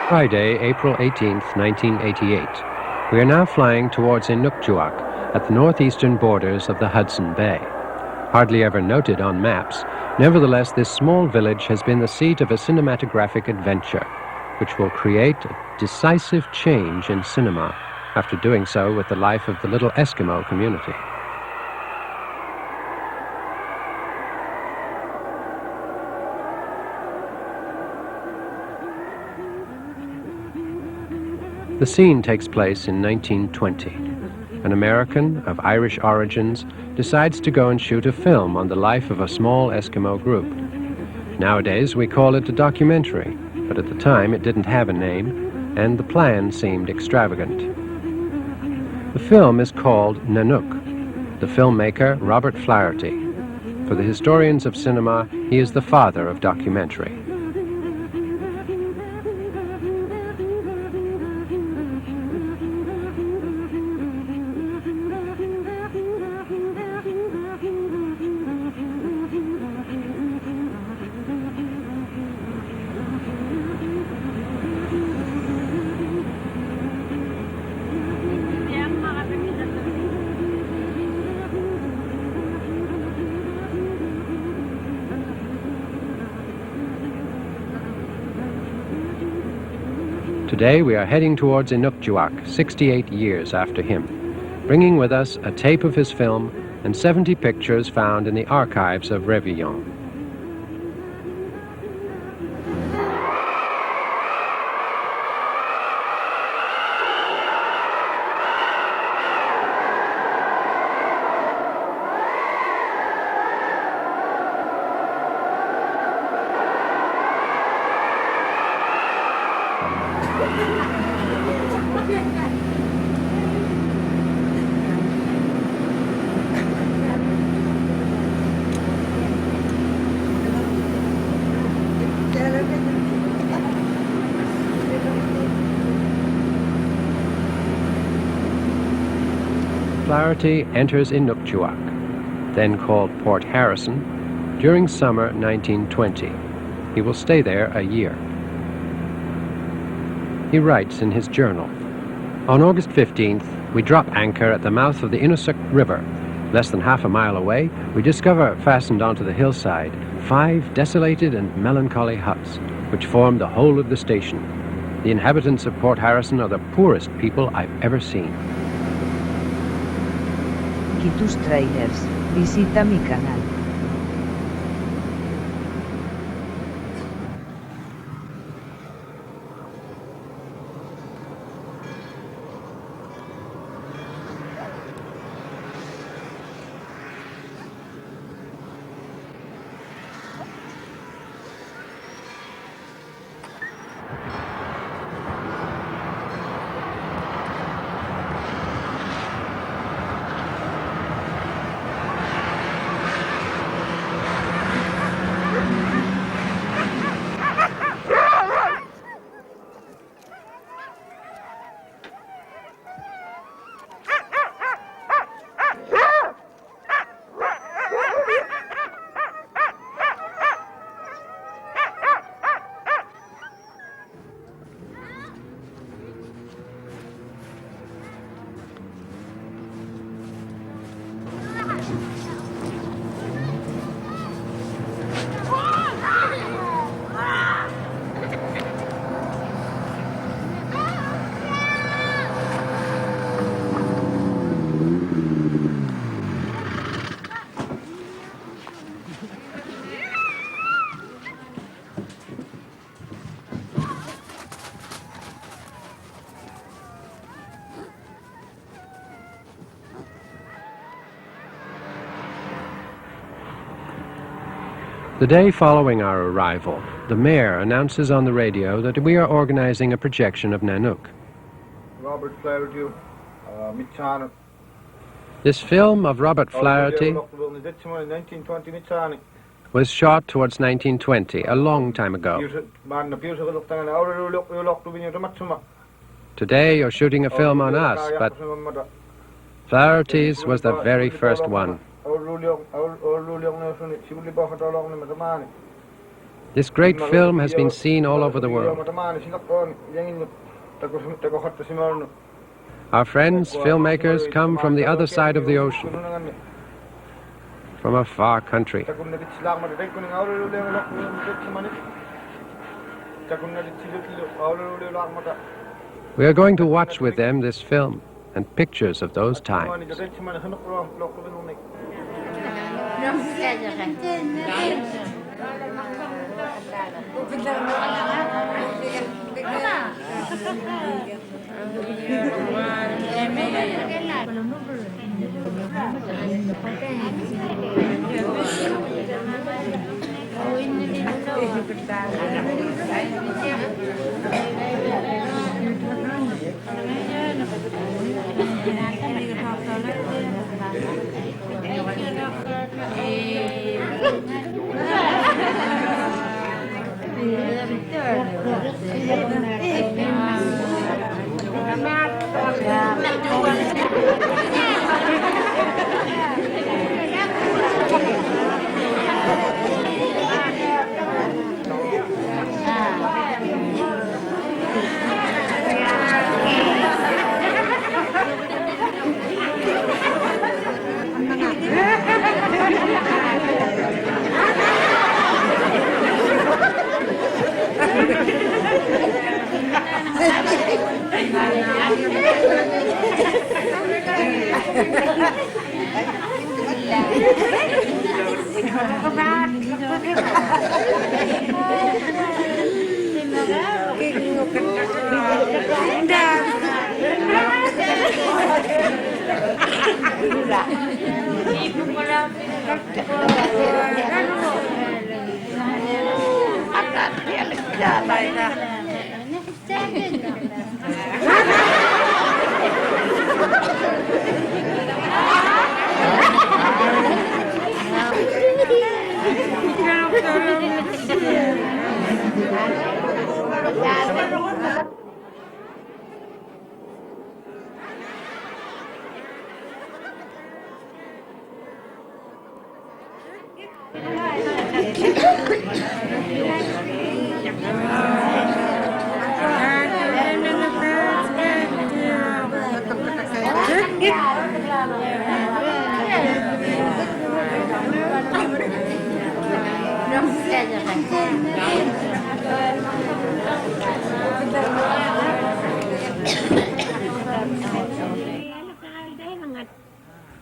Friday, April 18th, 1988. We are now flying towards Inukjuak at the northeastern borders of the Hudson Bay. Hardly ever noted on maps, nevertheless this small village has been the seat of a cinematographic adventure, which will create a decisive change in cinema after doing so with the life of the little Eskimo community. The scene takes place in 1920. An American of Irish origins decides to go and shoot a film on the life of a small Eskimo group. Nowadays we call it a documentary, but at the time it didn't have a name, and the plan seemed extravagant. The film is called Nanook. The filmmaker, Robert Flaherty. For the historians of cinema, he is the father of documentary. Today we are heading towards Inukjuak, 68 years after him, bringing with us a tape of his film and 70 pictures found in the archives of Réveillon. Flaherty enters Inukjuak, then called Port Harrison, during summer 1920. He will stay there a year. He writes in his journal, "On August 15th, we drop anchor at the mouth of the Inusuk River. Less than half a mile away, we discover fastened onto the hillside 5 desolated and melancholy huts, which form the whole of the station. The inhabitants of Port Harrison are the poorest people I've ever seen." Tus trailers, visita mi canal. The day following our arrival, the mayor announces on the radio that we are organizing a projection of Nanook. Robert Flaherty, This film of Robert Flaherty was shot towards 1920, a long time ago. Today you're shooting a film on us, but Flaherty's was the very first one. This great film has been seen all over the world. Our friends, filmmakers, come from the other side of the ocean, from a far country. We are going to watch with them this film and pictures of those times.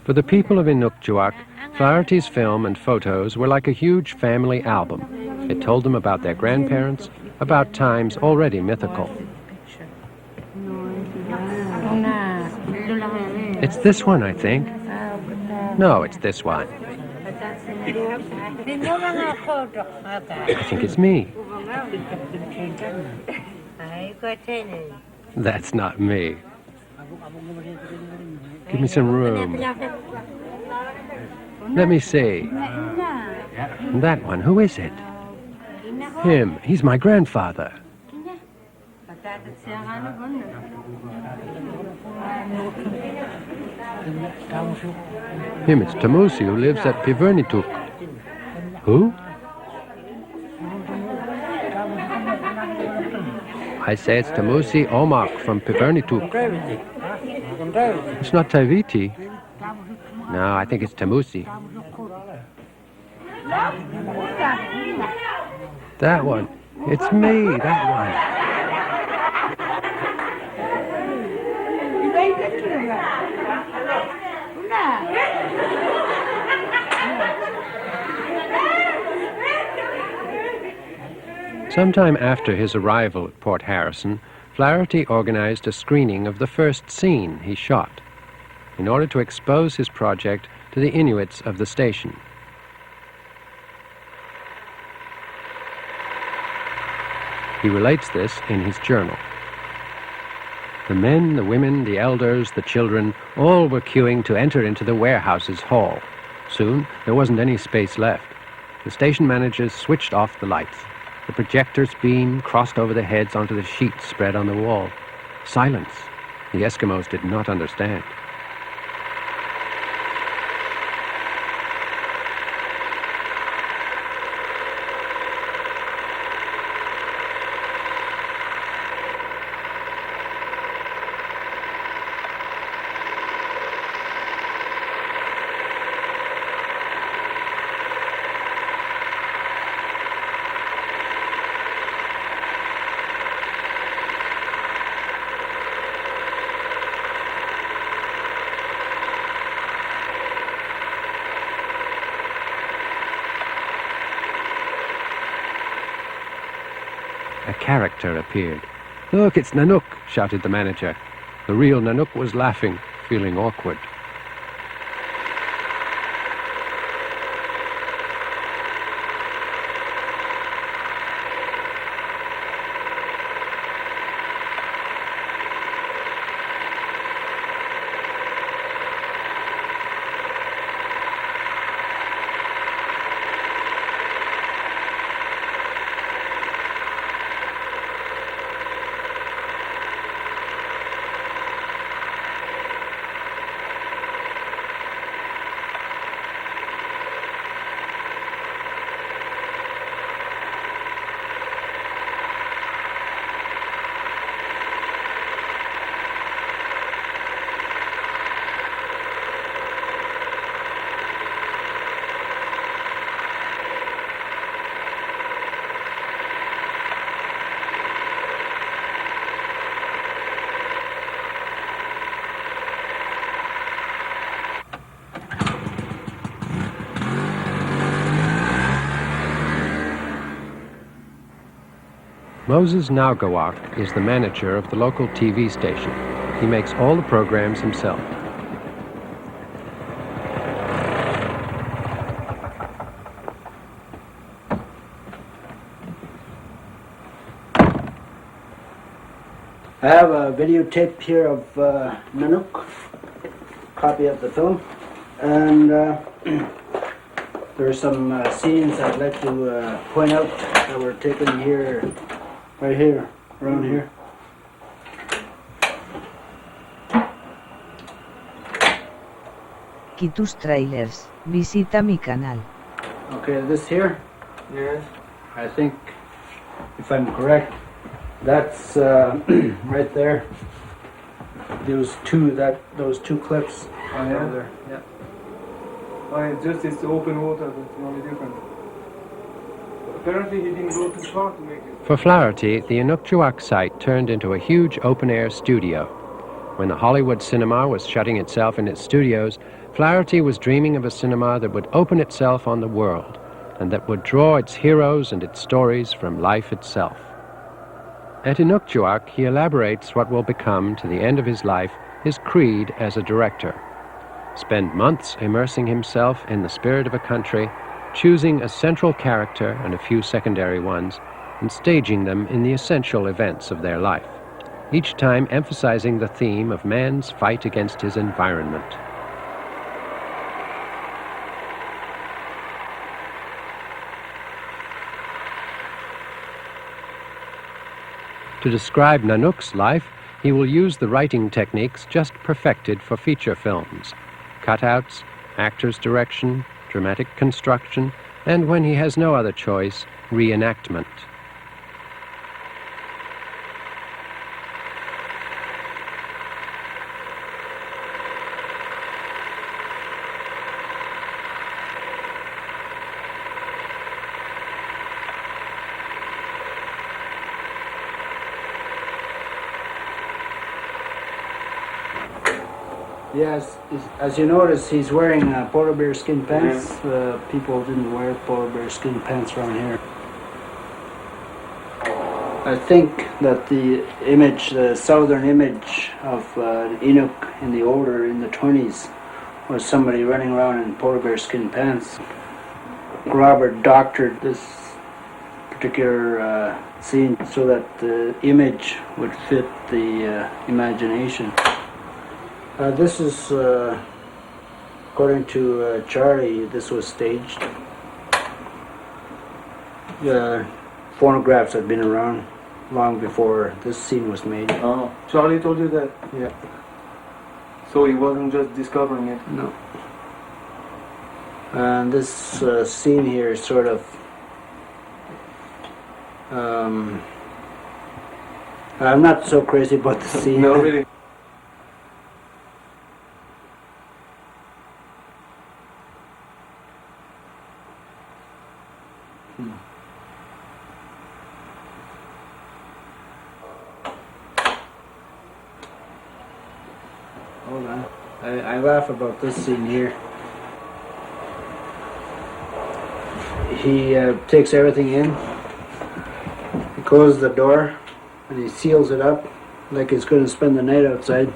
For the people of Inukjuak, Flaherty's film and photos were like a huge family album. It told them about their grandparents, about times already mythical. It's this one, I think. No, it's this one. I think it's me. That's not me. Give me some room. Let me see. That one, who is it? Him. He's my grandfather. Him, it's Tamusi, who lives at Pivernituk. Who? I say it's Tamusi Omak from Pivernituk. It's not Taviti. No, I think it's Tamusi. That one. It's me, that one. Sometime after his arrival at Port Harrison, Flaherty organized a screening of the first scene he shot in order to expose his project to the Inuits of the station. He relates this in his journal. The men, the women, the elders, the children, all were queuing to enter into the warehouse's hall. Soon, there wasn't any space left. The station managers switched off the lights. The projector's beam crossed over their heads onto the sheets spread on the wall. Silence. The Eskimos did not understand. character appeared. "Look, it's Nanook," shouted the manager. The real Nanook was laughing, feeling awkward. Moses Naugawak is the manager of the local TV station. He makes all the programs himself. I have a videotape here of Nanook, copy of the film, and there are some scenes I'd like to point out that were taken here, right here, around here. Quitus Trailers, visita mi canal. Okay, this here, Yes. I think, if I'm correct, that's right there. Those two clips Oh, yeah? over there. Yeah. Just it's open water, that's the only difference. Apparently he didn't go too far to make it. For Flaherty, the Inukjuak site turned into a huge open-air studio. When the Hollywood cinema was shutting itself in its studios, Flaherty was dreaming of a cinema that would open itself on the world and that would draw its heroes and its stories from life itself. At Inukjuak, he elaborates what will become, to the end of his life, his creed as a director. Spend months immersing himself in the spirit of a country, choosing a central character and a few secondary ones, and staging them in the essential events of their life, each time emphasizing the theme of man's fight against his environment. To describe Nanook's life, he will use the writing techniques just perfected for feature films: cutouts, actor's direction, dramatic construction, and when he has no other choice, reenactment. Yes, as you notice, he's wearing polar bear skin pants. People didn't wear polar bear skin pants around here. I think that the image, the southern image of Inuk in the 20s, was somebody running around in polar bear skin pants. Robert doctored this particular scene so that the image would fit the imagination. This is, according to Charlie, this was staged. Phonographs had been around long before this scene was made. Oh, Charlie told you that? Yeah. So he wasn't just discovering it? No. And this scene here is sort of... I'm not so crazy about the scene. No, really? Hold on. I laugh about this scene here. He takes everything in. He closes the door and he seals it up like he's going to spend the night outside.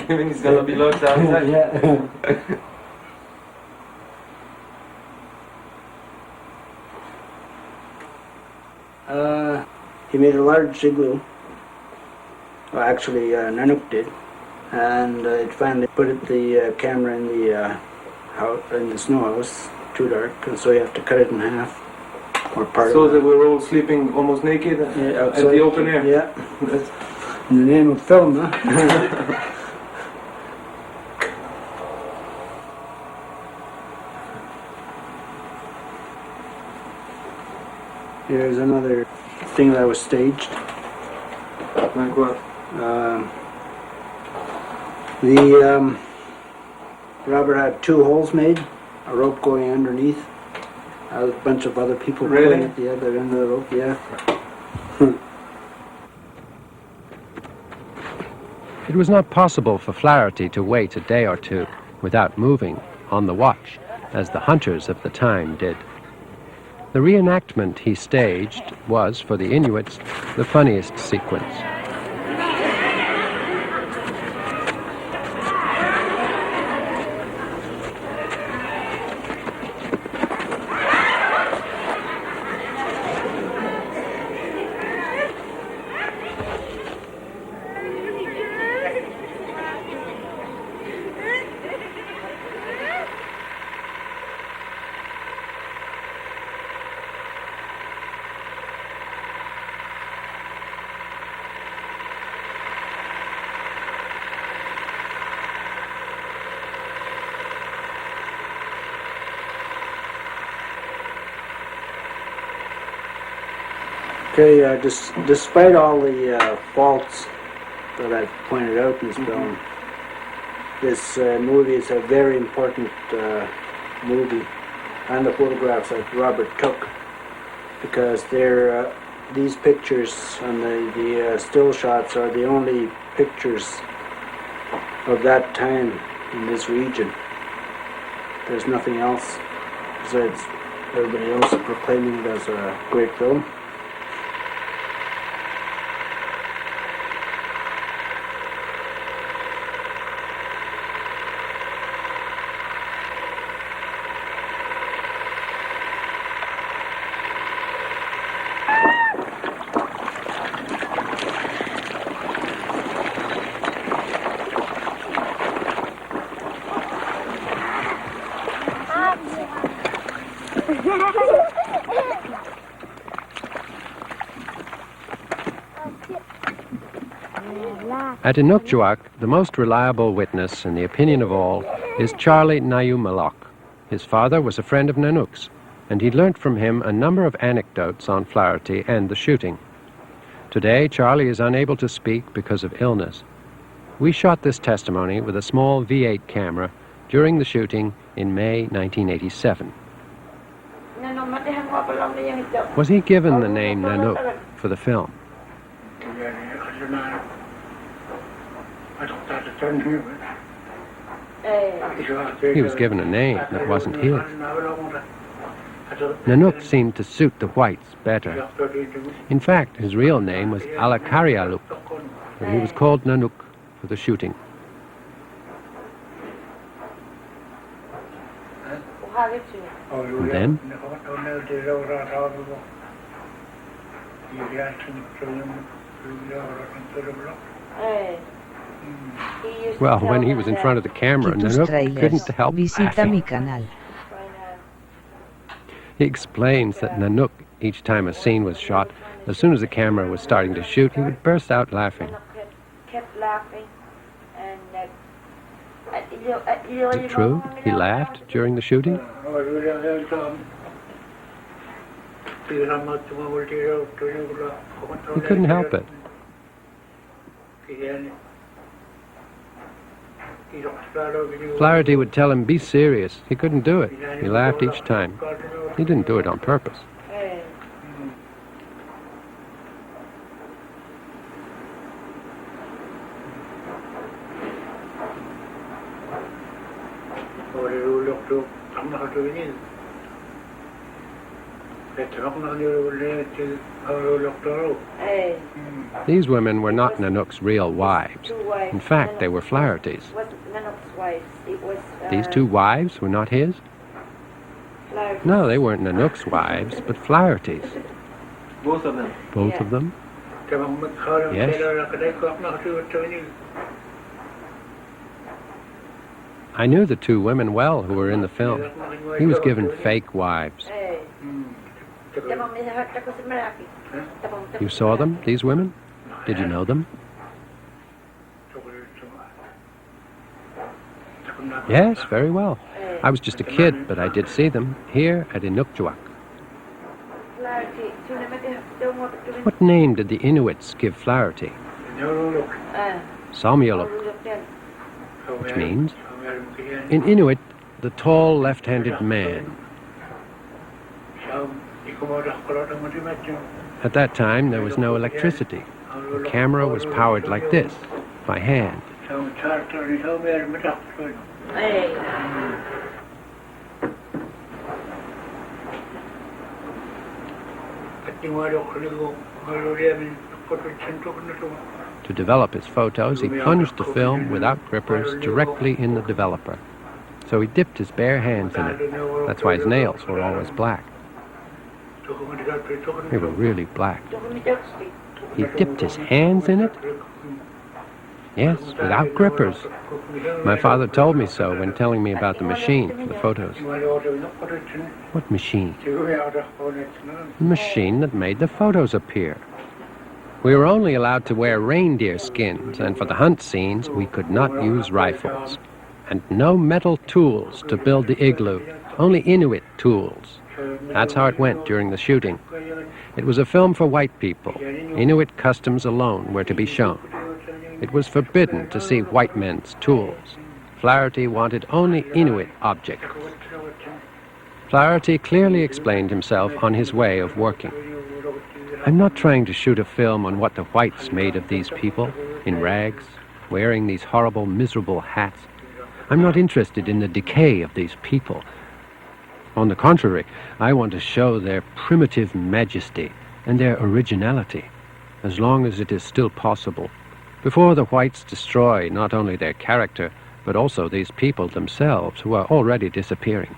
Even he's gonna be locked outside. Yeah. He made a large igloo. Well, actually, Nanook did, and it finally put the camera in the house, in the snow house. Too dark, and so you have to cut it in half, or part. So of that it. we're all sleeping almost naked at the open air. Yeah. That's- In the name of film, huh? Here's another thing that was staged. Like what? Robert had 2 holes made, a rope going underneath, a bunch of other people Really? pulling at the other end of the rope, yeah. It was not possible for Flaherty to wait a day or two without moving on the watch, as the hunters of the time did. The reenactment he staged was, for the Inuits, the funniest sequence. Okay, despite all the faults that I've pointed out in this film, this movie is a very important movie, and the photographs that Robert took, because these pictures and the still shots are the only pictures of that time in this region. There's nothing else besides everybody else proclaiming it as a great film. At Inukjuak, the most reliable witness, in the opinion of all, is Charlie Nayumalok. His father was a friend of Nanook's, and he learnt from him a number of anecdotes on Flaherty and the shooting. Today, Charlie is unable to speak because of illness. We shot this testimony with a small V8 camera during the shooting in May 1987. Was he given the name Nanook for the film? He was given a name that wasn't his. Nanook seemed to suit the whites better. In fact, his real name was Alakarialuk, but he was called Nanook for the shooting. And then, well, when he was in front of the camera, Tus Nanook trailers. couldn't help Visita laughing. mi canal. He explains that Nanook, each time a scene was shot, as soon as the camera was starting to shoot, he would burst out laughing. Kept laughing, and Is it true? He laughed during the shooting? He couldn't help it. Flaherty would tell him, be serious. He couldn't do it. He laughed each time. He didn't do it on purpose. These women were not Nanook's real wives. Two wives. In fact, they were Flaherty's. It wasn't Nanook's wives. It was. These two wives were not his? Flaherty's. No, they weren't Nanook's wives, but Flaherty's. Both of them. Both Yeah. of them? Yes. I knew the two women well who were in the film. He was given fake wives. You saw them, these women? Did you know them? Yes, very well. I was just a kid, but I did see them here at Inukjuak. What name did the Inuits give Flaherty? Samueluk, which means, in Inuit, the tall left-handed man. At that time, there was no electricity. The camera was powered like this, by hand. To develop his photos, he plunged the film without grippers directly in the developer. So he dipped his bare hands in it. That's why his nails were always black. They were really black. He dipped his hands in it? Yes, without grippers. My father told me so when telling me about the machine for the photos. What machine? The machine that made the photos appear. We were only allowed to wear reindeer skins, and for the hunt scenes, we could not use rifles. And no metal tools to build the igloo, only Inuit tools. That's how it went during the shooting. It was a film for white people. Inuit customs alone were to be shown. It was forbidden to see white men's tools. Flaherty wanted only Inuit objects. Flaherty clearly explained himself on his way of working. I'm not trying to shoot a film on what the whites made of these people, in rags, wearing these horrible, miserable hats. I'm not interested in the decay of these people. On the contrary, I want to show their primitive majesty and their originality, as long as it is still possible, before the whites destroy not only their character, but also these people themselves who are already disappearing.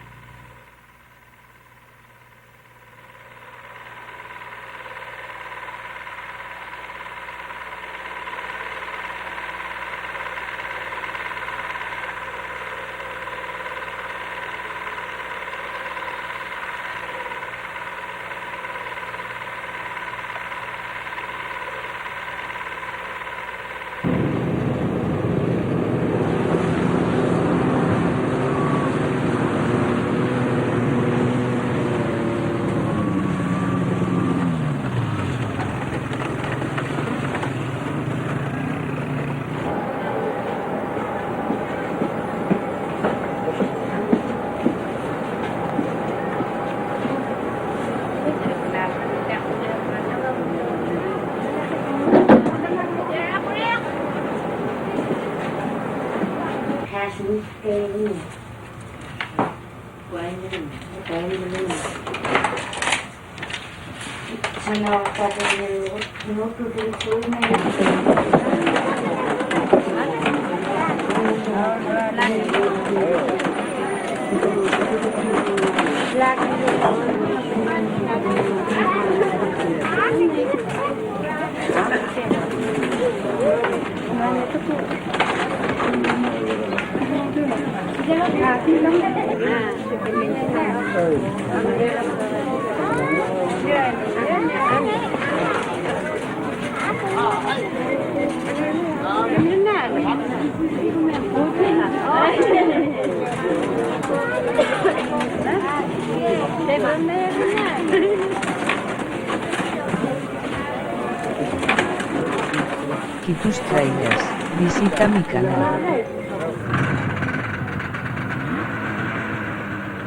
Y tus trailers, visita mi canal.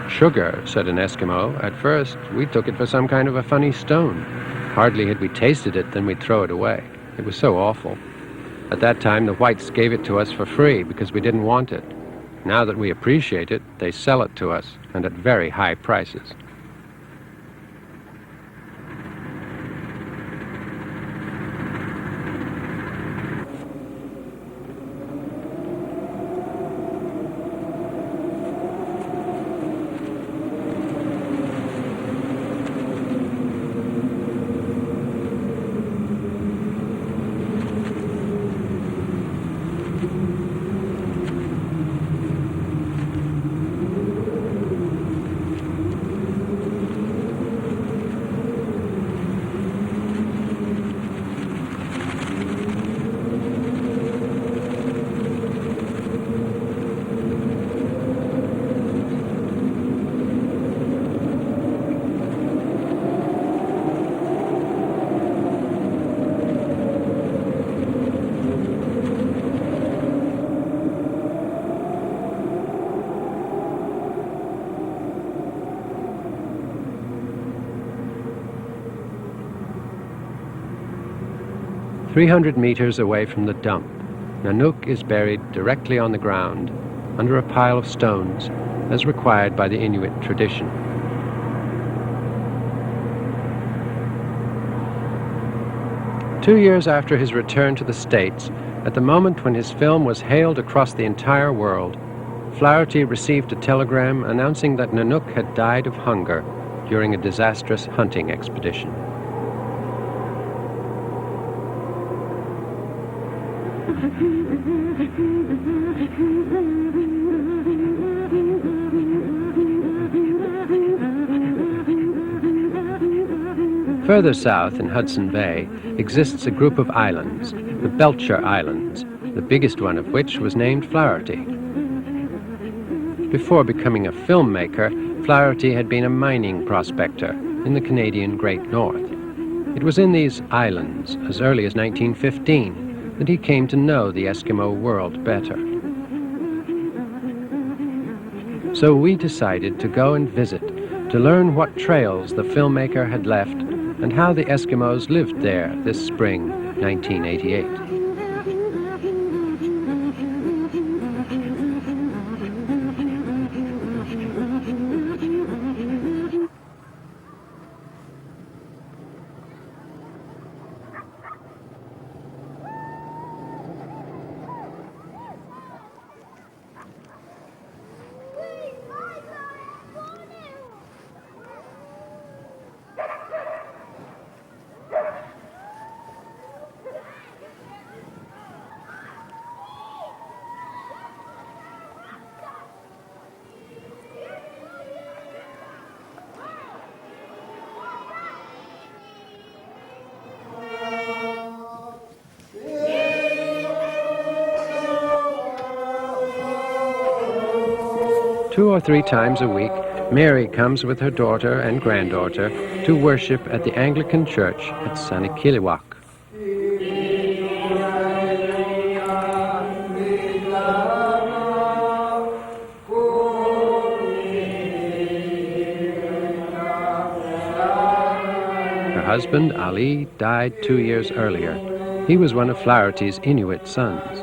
Sugar, said an Eskimo. At first, we took it for some kind of a funny stone. Hardly had we tasted it than we'd throw it away. It was so awful. At that time, the whites gave it to us for free because we didn't want it. Now that we appreciate it, they sell it to us, and at very high prices. 300 meters away from the dump, Nanook is buried directly on the ground under a pile of stones, as required by the Inuit tradition. Two years after his return to the States, at the moment when his film was hailed across the entire world, Flaherty received a telegram announcing that Nanook had died of hunger during a disastrous hunting expedition. Further south in Hudson Bay exists a group of islands, the Belcher Islands, the biggest one of which was named Flaherty. Before becoming a filmmaker, Flaherty had been a mining prospector in the Canadian Great North. It was in these islands, as early as 1915, that he came to know the Eskimo world better. So we decided to go and visit, to learn what trails the filmmaker had left and how the Eskimos lived there this spring, 1988. Two or three times a week, Mary comes with her daughter and granddaughter to worship at the Anglican Church at Sanikiliwak. Her husband, Ali, died 2 years earlier. He was one of Flaherty's Inuit sons.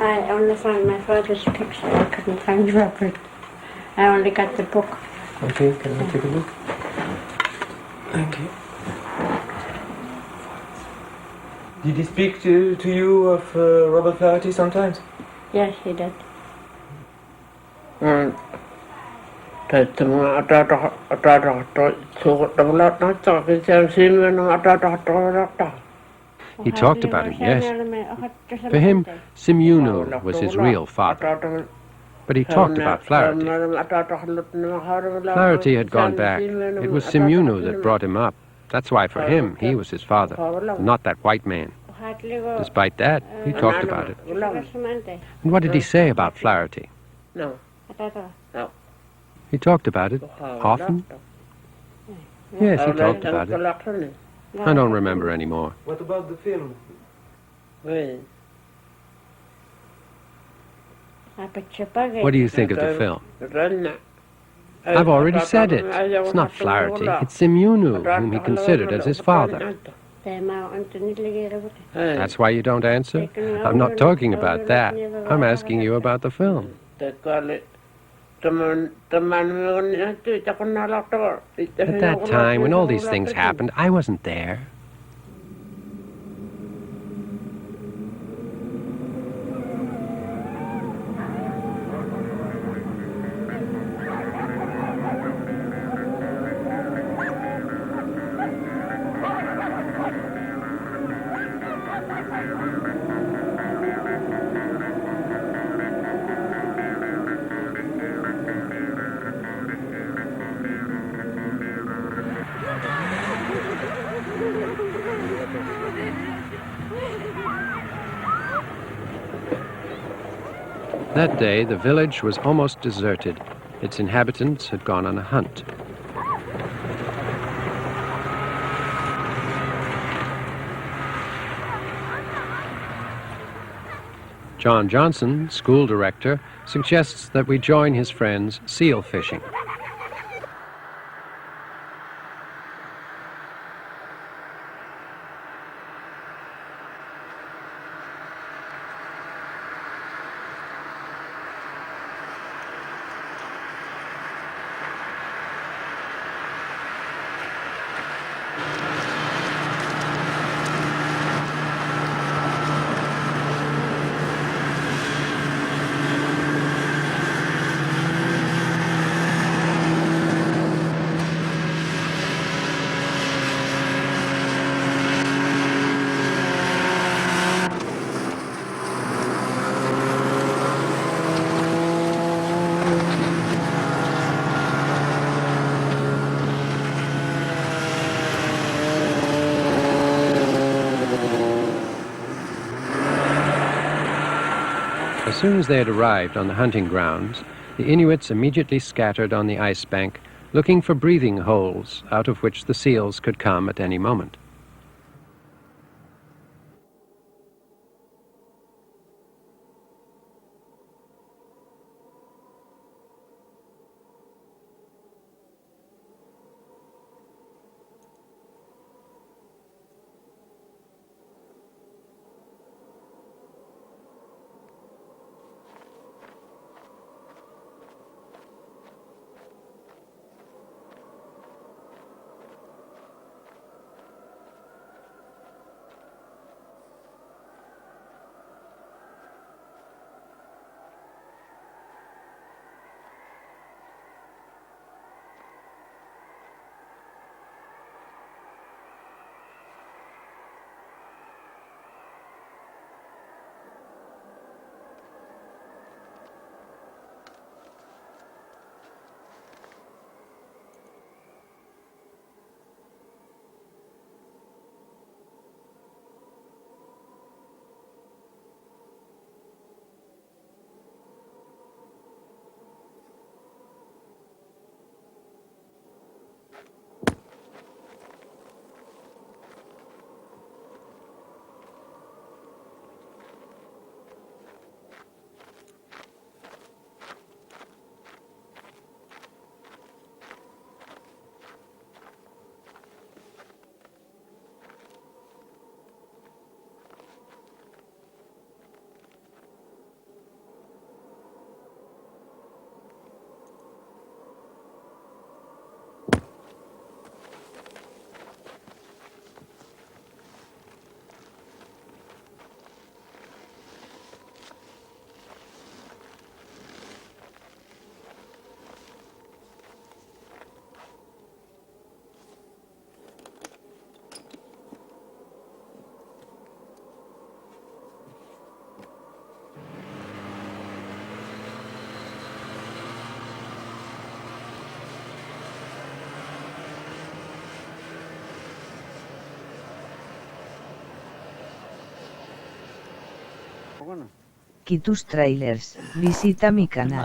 I only found my father's picture. I couldn't find Robert. I only got the book. Okay, can I take a look? Okay. Did he speak to you of Robert Flaherty sometimes? Yes, he did. He talked about him, yes. For him, Simunu was his real father. But he talked about Flaherty. Flaherty had gone back. It was Simunu that brought him up. That's why for him, he was his father, not that white man. Despite that, he talked about it. And what did he say about Flaherty? No. He talked about it often? Yes, he talked about it. I don't remember anymore. What about the film? What do you think of the film? I've already said it. It's not Flaherty, it's Simeonu, whom he considered as his father. That's why you don't answer? I'm not talking about that. I'm asking you about the film. At At that time, when all these things happened, I wasn't there. That day, the village was almost deserted. Its inhabitants had gone on a hunt. John Johnson, school director, suggests that we join his friends seal fishing. As soon as they had arrived on the hunting grounds, the Inuits immediately scattered on the ice bank, looking for breathing holes out of which the seals could come at any moment. Quitus Trailers, visita mi canal.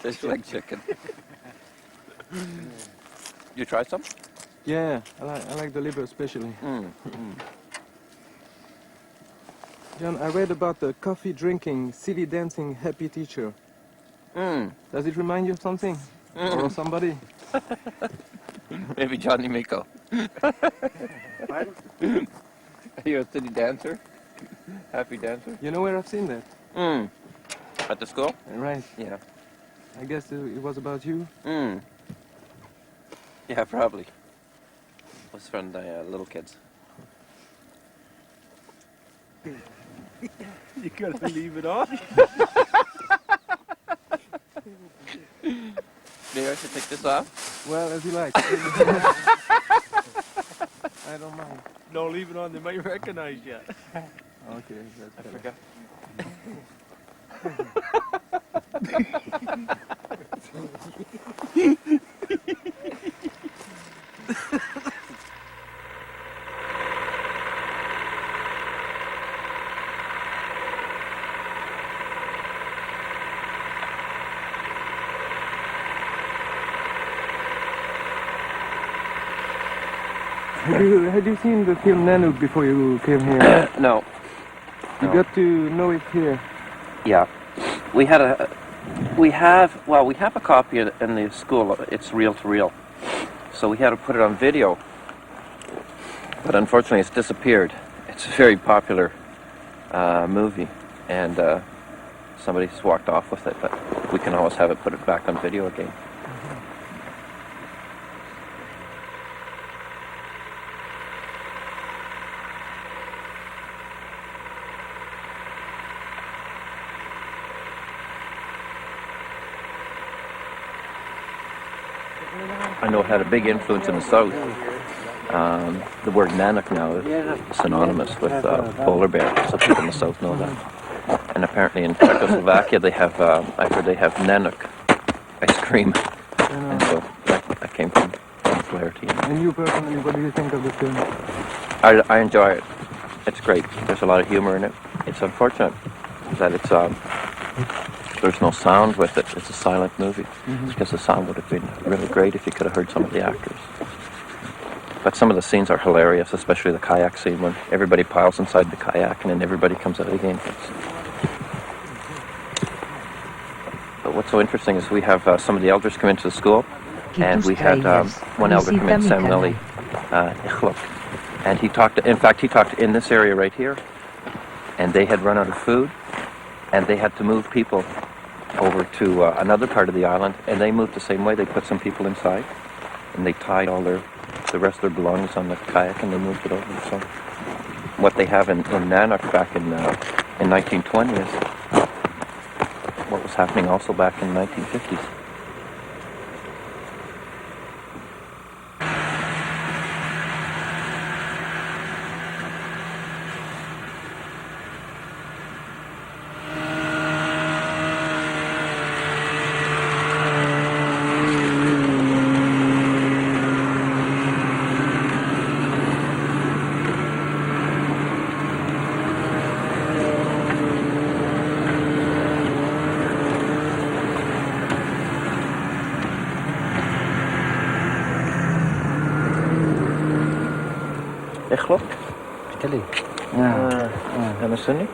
Tastes like chicken. You try some? Yeah, I like the liver especially. John, I read about the coffee drinking, city dancing, happy teacher. Does it remind you of something? Or of somebody? Maybe Johnny Miko. Are you a city dancer? Happy dancer? You know where I've seen that? At the school? Right. Yeah. I guess it was about you. Yeah, probably. It was from the little kids. You gotta leave it on. Maybe I should take this off? Well, as you like. I don't mind. No, leave it on. They might recognize you. Okay, that's better. forgot. Had you seen the film Nanook before you came here? No. You No. got to know it here. Yeah. We have a copy in the school. It's reel to reel. So we had to put it on video. But unfortunately it's disappeared. It's a very popular movie, and somebody just walked off with it, but we can always have it put it back on video again. I know it had a big influence in the South. The word Nanook now is synonymous with polar bear, so people in the South know that. And apparently in Czechoslovakia they have, I heard they have Nanook ice cream. And so I came from popularity. And you personally, what do you think of the film? I enjoy it. It's great. There's a lot of humor in it. It's unfortunate that it's there's no sound with it. It's a silent movie, because the sound would have been really great if you could have heard some of the actors. But some of the scenes are hilarious, especially the kayak scene when everybody piles inside the kayak and then everybody comes out again. But what's so interesting is we have some of the elders come into the school, and we had one elder come in, Samueli Ichluk, and he talked in this area right here, and they had run out of food, and they had to move people over to another part of the island, and they moved the same way. They put some people inside, and they tied all the rest of their belongings on the kayak, and they moved it over. So what they have in Nanook back in 1920 is what was happening also back in the 1950s. Ichluk? Kali. And a Sunni?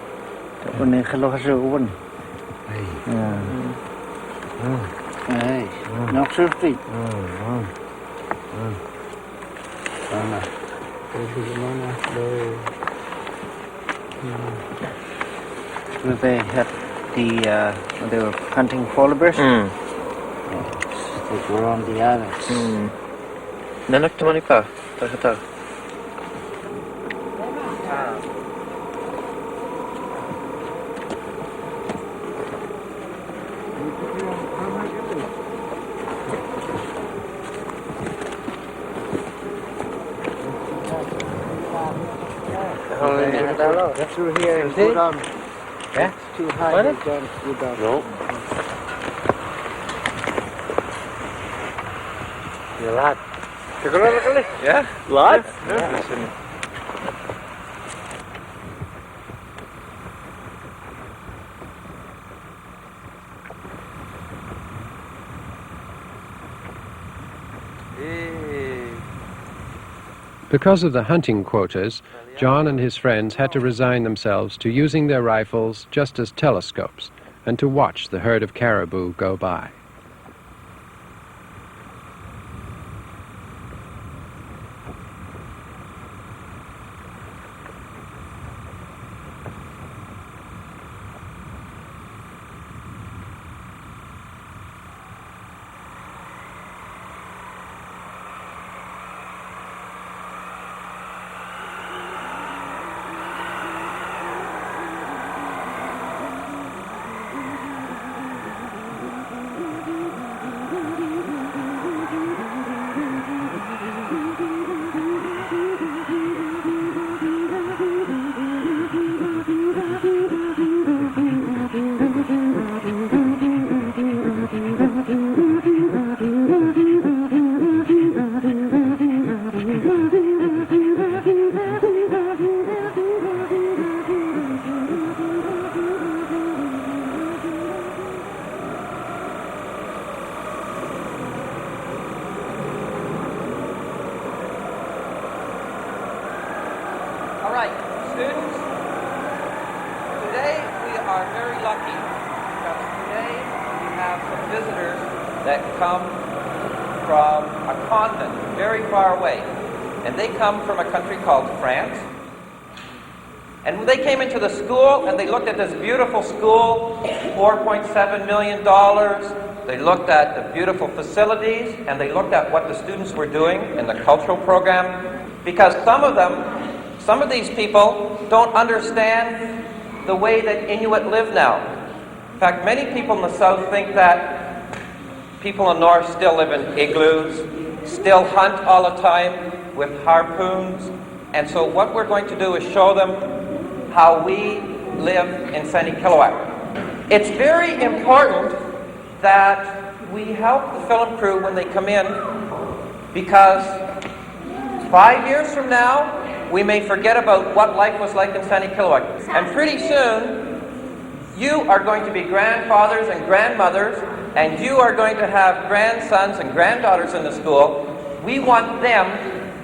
One hello has a one. Hey. Not safety. They had when they were hunting polar bears. think we're on the others. Nanook tumani pa. Tahata. Through here and go down. Yeah? It's too high. What? Go down. No. Ya lahat. Siguro na kali. Yeah? Lahat? Yeah. Because of the hunting quotas, John and his friends had to resign themselves to using their rifles just as telescopes and to watch the herd of caribou go by. All right, students, today we are very lucky because today we have some visitors that come from a continent very far away. And they come from a country called France. And when they came into the school and they looked at this beautiful school, $4.7 million, they looked at the beautiful facilities and they looked at what the students were doing in the cultural program. Because some of these people don't understand the way that Inuit live now. In fact, many people in the South think that people in the North still live in igloos, still hunt all the time with harpoons. And so what we're going to do is show them how we live in Sanikiluaq. It's very important that we help the film crew when they come in, because 5 years from now, we may forget about what life was like in Sanikiluaq. And pretty soon, you are going to be grandfathers and grandmothers, and you are going to have grandsons and granddaughters in the school. We want them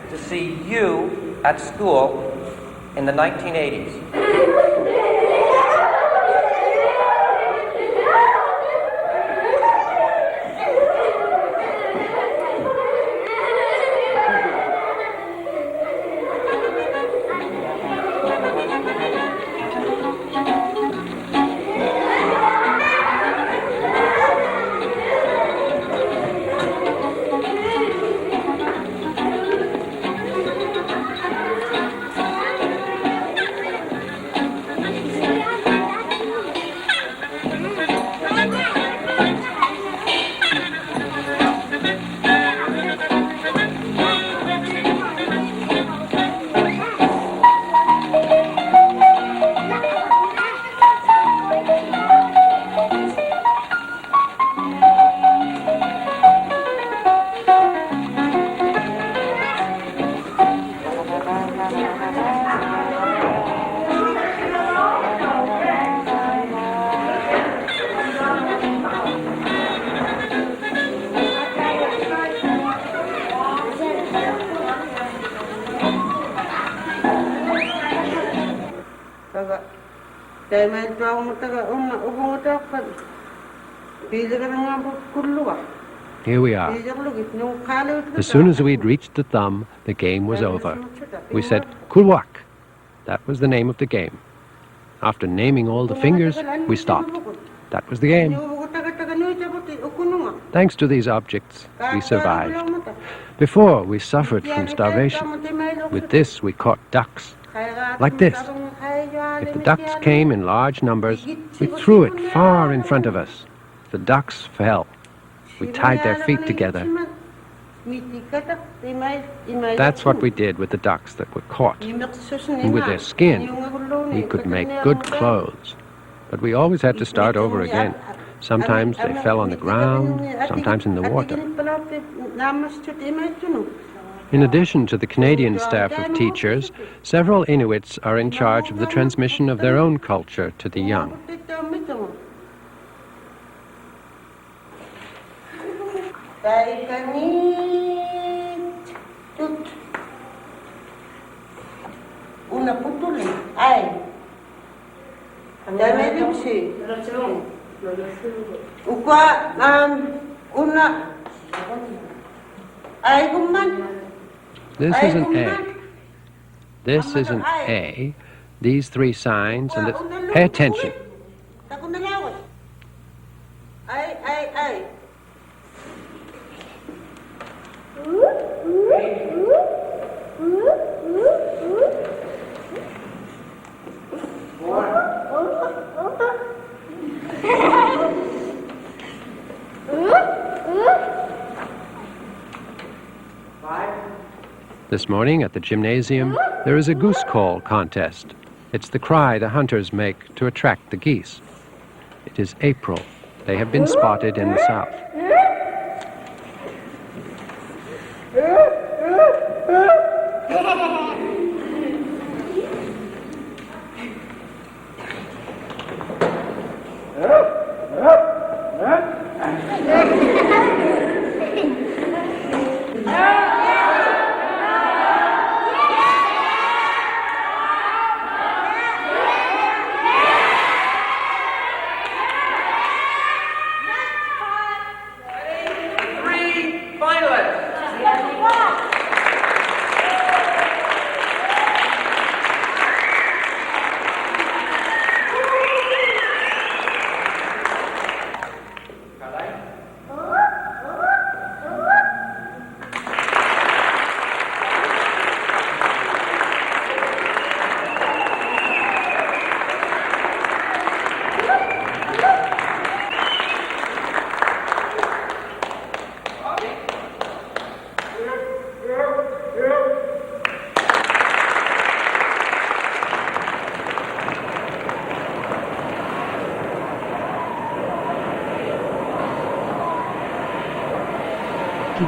to see you at school in the 1980s. Here we are. As soon as we'd reached the thumb, the game was over. We said, Kulwak. That was the name of the game. After naming all the fingers, we stopped. That was the game. Thanks to these objects, we survived. Before, we suffered from starvation. With this, we caught ducks. Like this. If the ducks came in large numbers, we threw it far in front of us. The ducks fell. We tied their feet together. That's what we did with the ducks that were caught. And with their skin, we could make good clothes. But we always had to start over again. Sometimes they fell on the ground, sometimes in the water. In addition to the Canadian staff of teachers, several Inuits are in charge of the transmission of their own culture to the young. This is an A. This is an A. These three signs, and pay attention. This morning at the gymnasium, there is a goose call contest. It's the cry the hunters make to attract the geese. It is April. They have been spotted in the south.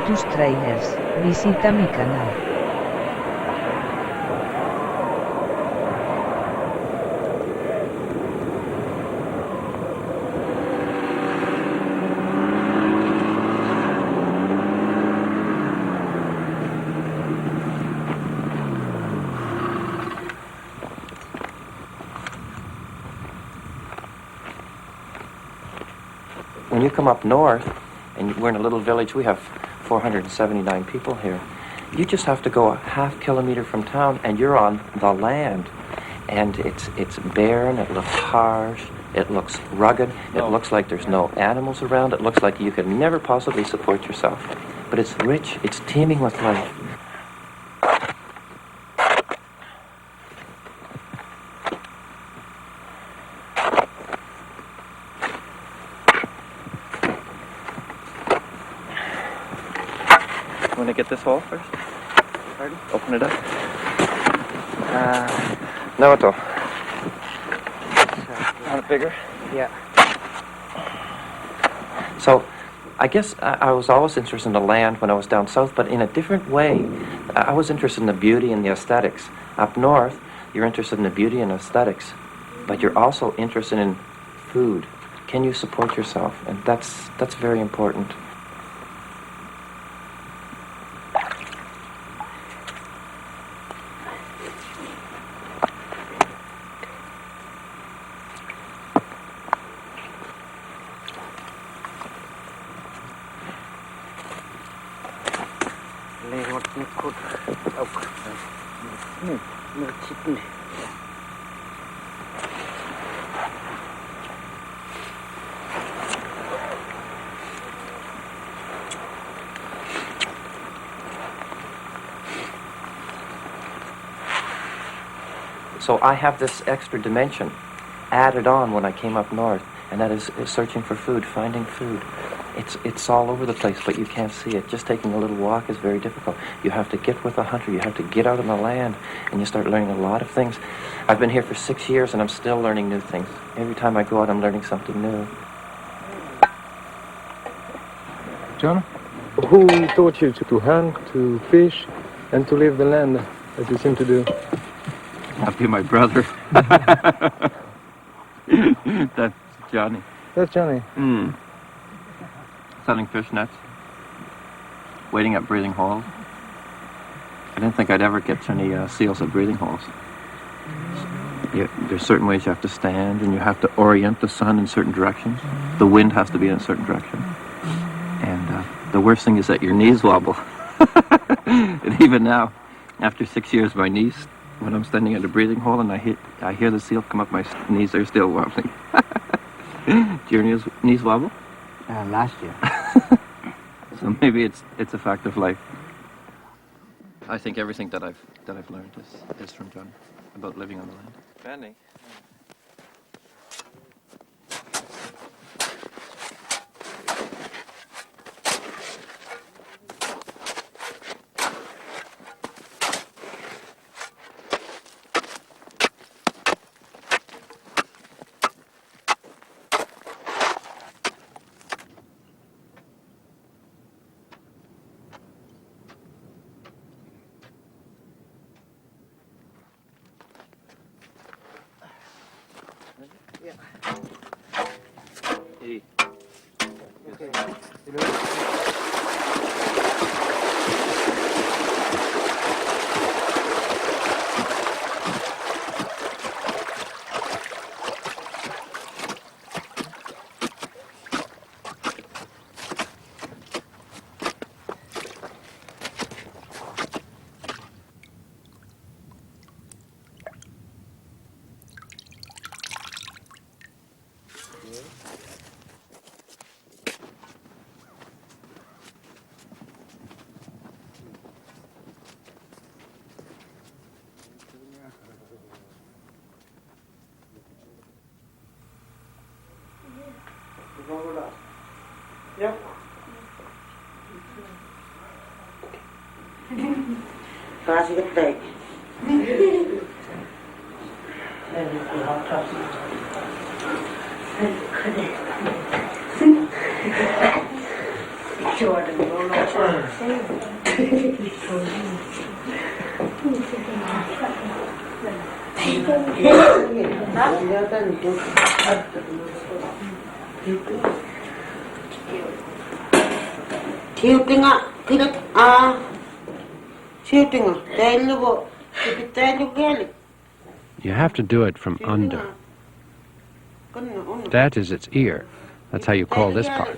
Tus trailers, visita mi canal. When you come up north, and we're in a little village, we have 479 people here. You just have to go a half kilometer from town and you're on the land. And it's barren, it looks harsh, it looks rugged, it looks like there's no animals around, it looks like you could never possibly support yourself. But it's rich, it's teeming with life. Want to get this hole first? Pardon? Open it up. No, it don't. Want it bigger? Yeah. So, I guess I was always interested in the land when I was down south, but in a different way. I was interested in the beauty and the aesthetics. Up north, you're interested in the beauty and aesthetics, but you're also interested in food. Can you support yourself? And that's very important. So I have this extra dimension added on when I came up north, and that is searching for food, finding food. It's all over the place, but you can't see it. Just taking a little walk is very difficult. You have to get with a hunter. You have to get out on the land, and you start learning a lot of things. I've been here for 6 years, and I'm still learning new things. Every time I go out, I'm learning something new. John, who taught you to hunt, to fish, and to leave the land, as you seem to do? That'd be my brother. That's Johnny. That's Johnny. Selling fish nets. Waiting at breathing holes. I didn't think I'd ever get any seals at breathing holes. There's certain ways you have to stand, and you have to orient the sun in certain directions. The wind has to be in a certain direction. And the worst thing is that your knees wobble. And even now, after 6 years, my knees, when I'm standing at a breathing hole and I hear the seal come up, my knees are still wobbling. Do your knees wobble? Last year. So maybe it's a fact of life. I think everything that I've learned is from John about living on the land. Fanny. Yep. Kasih ketek. Shooting You have to do it from under. That is its ear. That's how you call this part.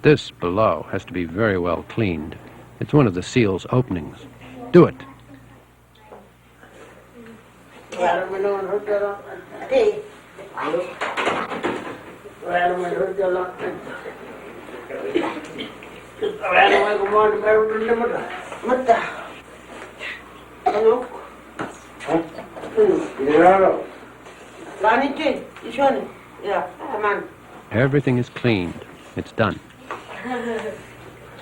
This below has to be very well cleaned. It's one of the seal's openings. Do it. Everything is cleaned. It's done.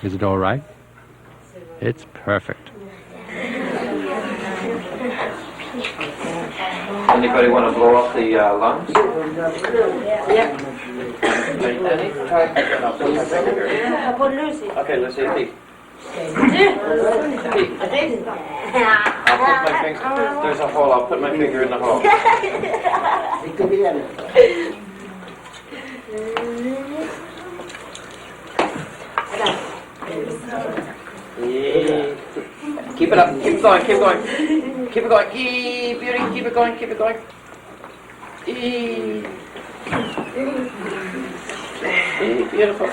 Is it all right? It's perfect. Anybody want to blow off the lungs? Yeah. Any? Try. Okay, let's see. Pete. I'll put my finger. There's a hole. I'll put my finger in the hole. Keep it up. Keep it going. Keep it going. Keep it going. Beauty. Keep it going. Keep it going. Beautiful.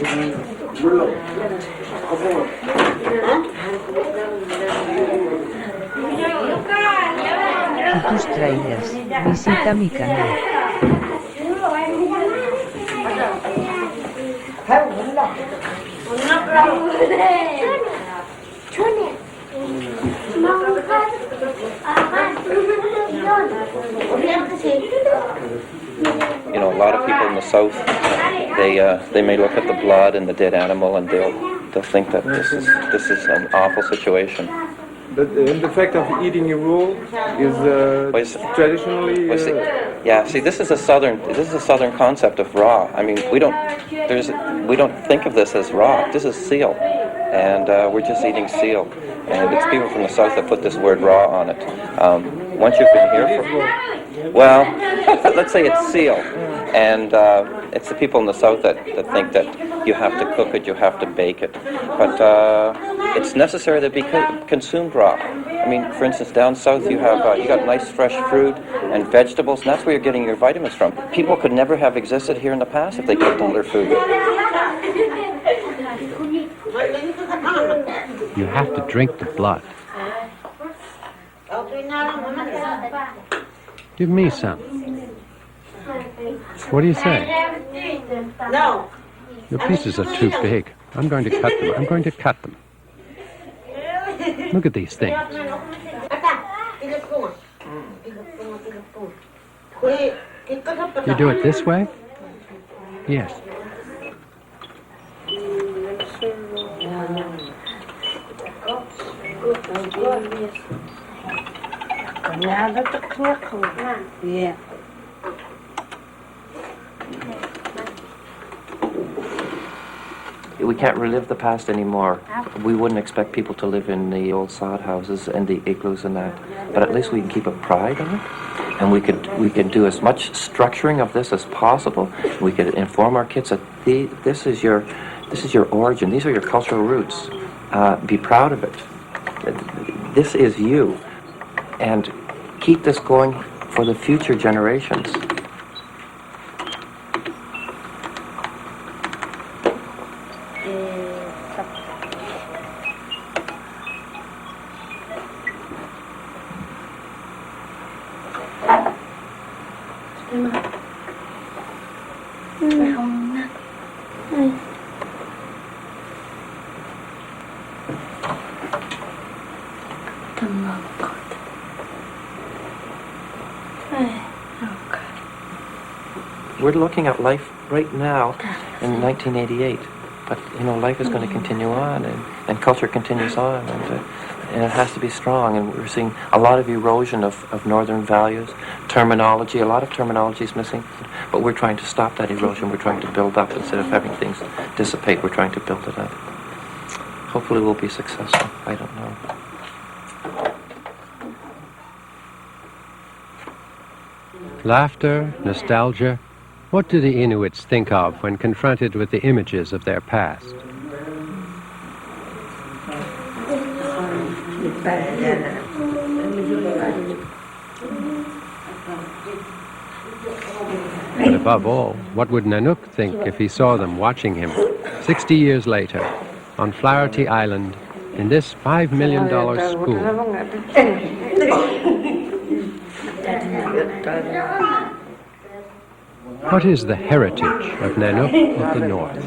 Y tus trailers, visita mi canal. You know, a lot of people in the South, they may look at the blood and the dead animal and they'll think that this is an awful situation. But the fact of eating a roll is traditionally. See, this is a southern concept of raw. I mean, we don't think of this as raw. This is seal, and we're just eating seal. And it's people from the South that put this word raw on it. Once you've been here for, well, let's say it's seal, and it's the people in the South that think that you have to cook it, you have to bake it, but it's necessary to be consumed raw. I mean, for instance, down south you got nice fresh fruit and vegetables, and that's where you're getting your vitamins from. People could never have existed here in the past if they cooked all their food. You have to drink the blood. Give me some. What do you say? No. Your pieces are too big. I'm going to cut them. I'm going to cut them. Look at these things. You do it this way? Yes. Yeah. We can't relive the past anymore. We wouldn't expect people to live in the old sod houses and the igloos and that, but at least we can keep a pride in it, and we can do as much structuring of this as possible. We could inform our kids that this is your origin. These are your cultural roots. Be proud of it. This is you, and keep this going for the future generations. We're looking at life right now in 1988, but life is going to continue on, and culture continues on, and it has to be strong. And we're seeing a lot of erosion of northern values, terminology. A lot of terminology is missing, but we're trying to stop that erosion. We're trying to build up instead of having things dissipate. We're trying to build it up. Hopefully, we'll be successful. I don't know. Laughter, nostalgia. What do the Inuits think of when confronted with the images of their past? And above all, what would Nanook think if he saw them watching him 60 years later on Flaherty Island in this $5 million school? What is the heritage of Nanook of the North?